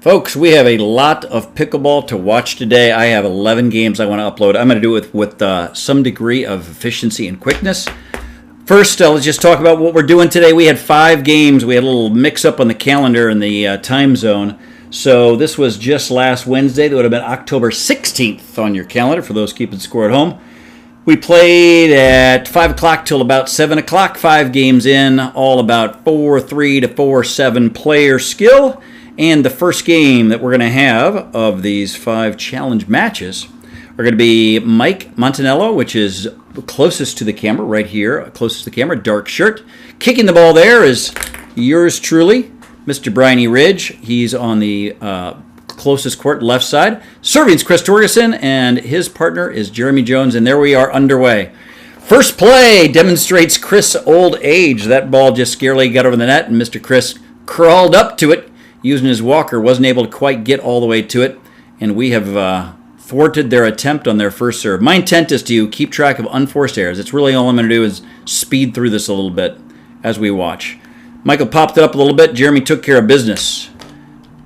Folks, we have a lot of pickleball to watch today. I have 11 games I want to upload. I'm going to do it with some degree of efficiency and quickness. First, let's just talk about what we're doing today. We had 5 games. We had a little mix-up on the calendar and the time zone. So this was just last Wednesday. That would have been October 16th on your calendar for those keeping score at home. We played at 5 o'clock till about 7 o'clock, 5 games in, all about 4-3 to 4-7 player skill. And the first game that we're going to have of these 5 challenge matches are going to be Mike Montanello, which is closest to the camera right here, closest to the camera, dark shirt. Kicking the ball there is yours truly, Mr. Bryony Ridge. He's on the closest court, left side. Serving's Chris Torgerson, and his partner is Jeremy Jones, and there we are underway. First play demonstrates Chris' old age. That ball just scarily got over the net, and Mr. Chris crawled up to it using his walker, wasn't able to quite get all the way to it, and we have thwarted their attempt on their first serve. My intent is to keep track of unforced errors. It's really all I'm going to do is speed through this a little bit as we watch. Michael popped it up a little bit. Jeremy took care of business.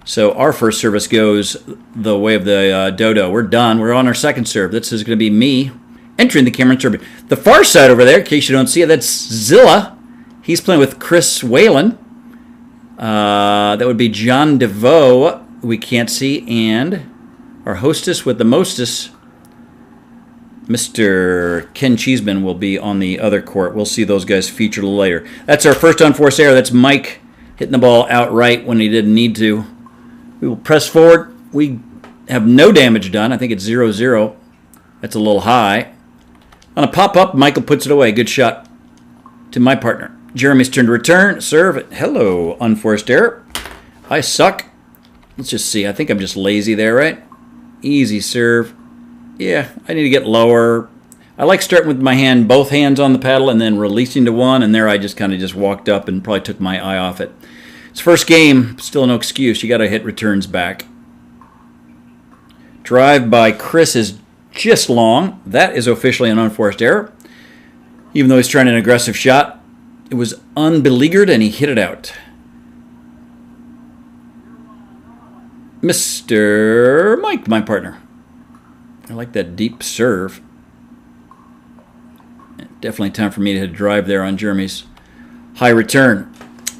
So our first service goes the way of the dodo. We're done. We're on our second serve. This is going to be me entering the camera and serving. The far side over there, in case you don't see it, that's Zilla. He's playing with Chris Whalen. That would be John DeVoe, we can't see, and our hostess with the mostess, Mr. Ken Cheeseman, will be on the other court. We'll see those guys featured a little later. That's our first unforced error. That's Mike hitting the ball outright when he didn't need to. We will press forward. We have no damage done. I think it's 0-0. That's a little high. On a pop-up, Michael puts it away. Good shot to my partner. Jeremy's turn to return. Serve. Hello, unforced error. I suck. Let's just see. I think I'm just lazy there, right? Easy serve. Yeah, I need to get lower. I like starting with my hand, both hands on the paddle, and then releasing to one, and there I just kind of just walked up and probably took my eye off it. It's first game. Still no excuse. You got to hit returns back. Drive by Chris is just long. That is officially an unforced error. Even though he's trying an aggressive shot, it was unbeleaguered, and he hit it out. Mr. Mike, my partner. I like that deep serve. Definitely time for me to drive there on Jeremy's high return.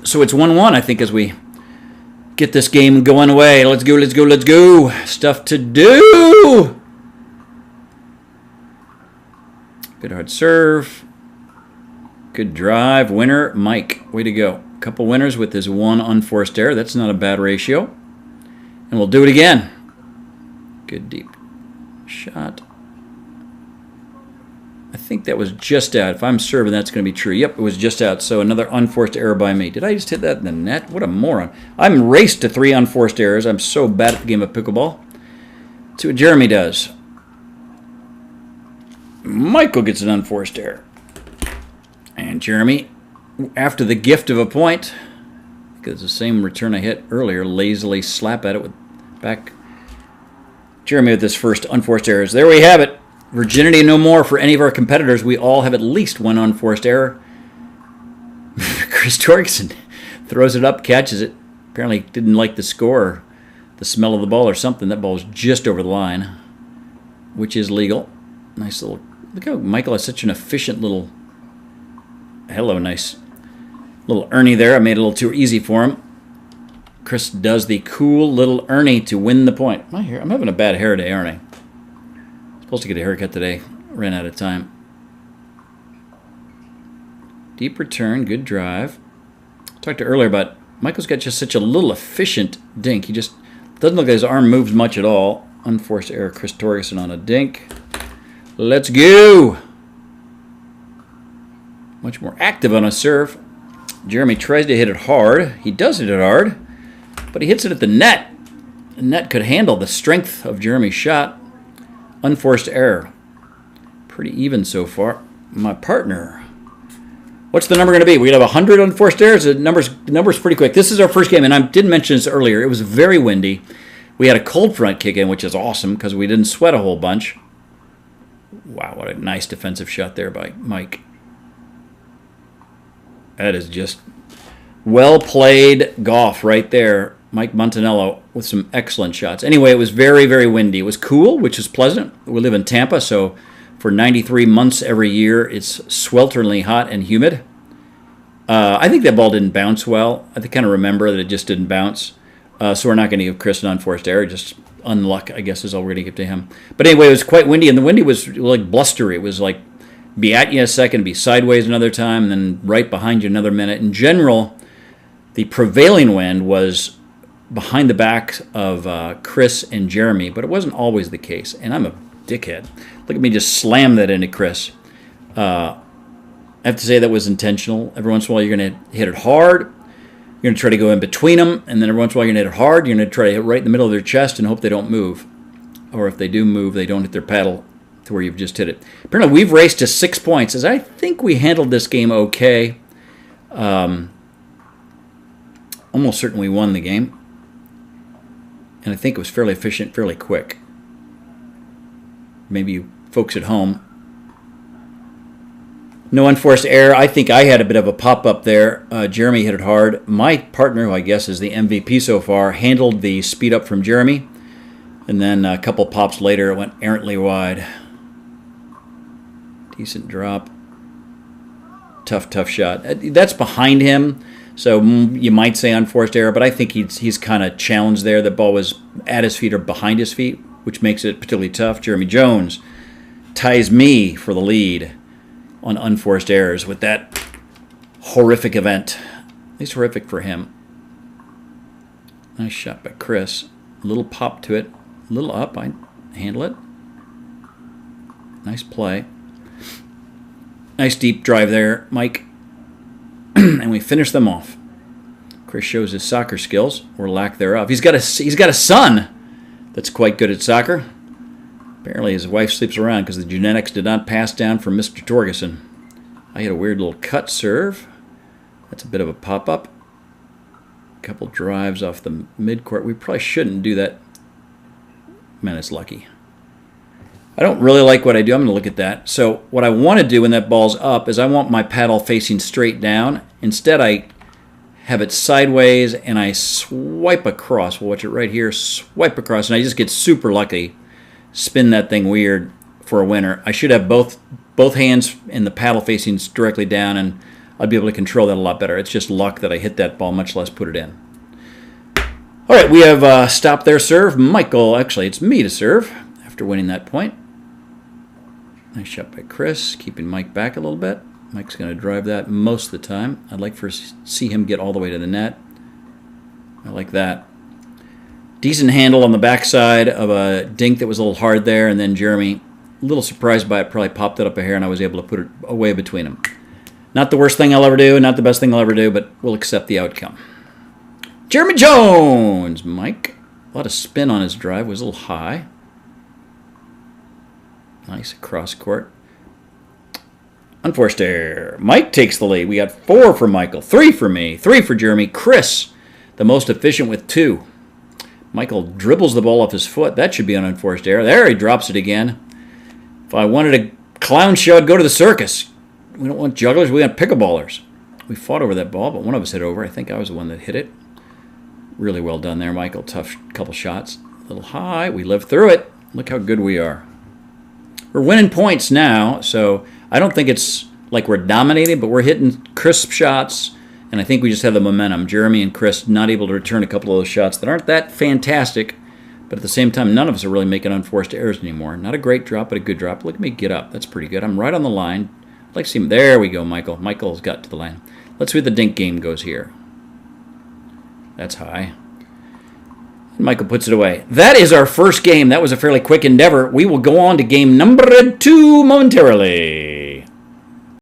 So it's 1-1, I think, as we get this game going away. Let's go, let's go, let's go. Stuff to do. Good hard serve. Good drive. Winner, Mike. Way to go. A couple winners with his 1 unforced error. That's not a bad ratio. And we'll do it again. Good deep shot. I think that was just out. If I'm serving, that's going to be true. Yep, it was just out. So another unforced error by me. Did I just hit that in the net? What a moron. I'm raced to 3 unforced errors. I'm so bad at the game of pickleball. Let's see what Jeremy does. Michael gets an unforced error. And Jeremy, after the gift of a point, because the same return I hit earlier, lazily slap at it with back. Jeremy with his first unforced errors. There we have it. Virginity no more for any of our competitors. We all have at least 1 unforced error. Chris Torgerson throws it up, catches it. Apparently didn't like the score, or the smell of the ball or something. That ball was just over the line, which is legal. Nice little, look how Michael has such an efficient little, hello, nice little Ernie there. I made it a little too easy for him. Chris does the cool little Ernie to win the point. My hair, I'm having a bad hair day, aren't I? Supposed to get a haircut today. Ran out of time. Deep return, good drive. Talked to earlier about Michael's got just such a little efficient dink. He just doesn't look like his arm moves much at all. Unforced error, Chris Torgerson on a dink. Let's go. Much more active on a serve. Jeremy tries to hit it hard. He does hit it hard, but he hits it at the net. The net could handle the strength of Jeremy's shot. Unforced error. Pretty even so far. My partner. What's the number going to be? We have 100 unforced errors. The number's pretty quick. This is our first game, and I did mention this earlier. It was very windy. We had a cold front kick in, which is awesome because we didn't sweat a whole bunch. Wow, what a nice defensive shot there by Mike. That is just well played golf right there. Mike Montanello with some excellent shots. Anyway, it was very, very windy. It was cool, which is pleasant. We live in Tampa, so for 93 months every year, it's swelteringly hot and humid. I think that ball didn't bounce well. I kind of remember that it just didn't bounce. So we're not going to give Chris an unforced error. Just unluck, I guess, is all we're going to give to him. But anyway, it was quite windy, and the windy was like blustery. It was like be at you a second, be sideways another time, and then right behind you another minute. In general, the prevailing wind was behind the backs of Chris and Jeremy, but it wasn't always the case. And I'm a dickhead. Look at me just slam that into Chris. I have to say that was intentional. Every once in a while, you're going to hit it hard. You're going to try to go in between them, and then every once in a while, you're going to hit it hard. You're going to try to hit right in the middle of their chest and hope they don't move. Or if they do move, they don't hit their paddle to where you've just hit it. Apparently, we've raced to 6 points, as I think we handled this game okay. Almost certain we won the game. And I think it was fairly efficient, fairly quick. Maybe you folks at home. No unforced error. I think I had a bit of a pop-up there. Jeremy hit it hard. My partner, who I guess is the MVP so far, handled the speed up from Jeremy. And then a couple pops later, it went errantly wide. Decent drop. Tough shot. That's behind him, so you might say unforced error, but I think he's kind of challenged there. The ball was at his feet or behind his feet, which makes it particularly tough. Jeremy Jones ties me for the lead on unforced errors with that horrific event. At least horrific for him. Nice shot by Chris. A little pop to it. A little up. I handle it. Nice play. Nice deep drive there, Mike. And we finish them off. Chris shows his soccer skills, or lack thereof. He's got a son that's quite good at soccer. Apparently his wife sleeps around because the genetics did not pass down from Mr. Torgerson. I had a weird little cut serve. That's a bit of a pop-up. A couple drives off the midcourt. We probably shouldn't do that. Man, it's lucky. I don't really like what I do. I'm going to look at that. So what I want to do when that ball's up is I want my paddle facing straight down. Instead, I have it sideways and I swipe across. We'll watch it right here. Swipe across, and I just get super lucky. Spin that thing weird for a winner. I should have both hands in the paddle facing directly down, and I'd be able to control that a lot better. It's just luck that I hit that ball, much less put it in. All right, we have stopped their serve. Michael, actually, it's me to serve after winning that point. Nice shot by Chris, keeping Mike back a little bit. Mike's going to drive that most of the time. I'd like to see him get all the way to the net. I like that. Decent handle on the backside of a dink that was a little hard there, and then Jeremy, a little surprised by it, probably popped it up a hair, and I was able to put it away between them. Not the worst thing I'll ever do, not the best thing I'll ever do, but we'll accept the outcome. Jeremy Jones, Mike. A lot of spin on his drive, was a little high. Nice cross court. Unforced error. Mike takes the lead. We got 4 for Michael, 3 for me, 3 for Jeremy. Chris, the most efficient with 2. Michael dribbles the ball off his foot. That should be an unforced error. There, he drops it again. If I wanted a clown show, I'd go to the circus. We don't want jugglers, we want pickleballers. We fought over that ball, but one of us hit over. I think I was the one that hit it. Really well done there, Michael. Tough couple shots. A little high. We lived through it. Look how good we are. We're winning points now, so I don't think it's like we're dominating, but we're hitting crisp shots, and I think we just have the momentum. Jeremy and Chris not able to return a couple of those shots that aren't that fantastic, but at the same time, none of us are really making unforced errors anymore. Not a great drop, but a good drop. Look at me get up. That's pretty good. I'm right on the line. I'd like to see him. There we go, Michael. Michael's got to the line. Let's see what the dink game goes here. That's high. Michael puts it away. That is our first game. That was a fairly quick endeavor. We will go on to game number 2 momentarily.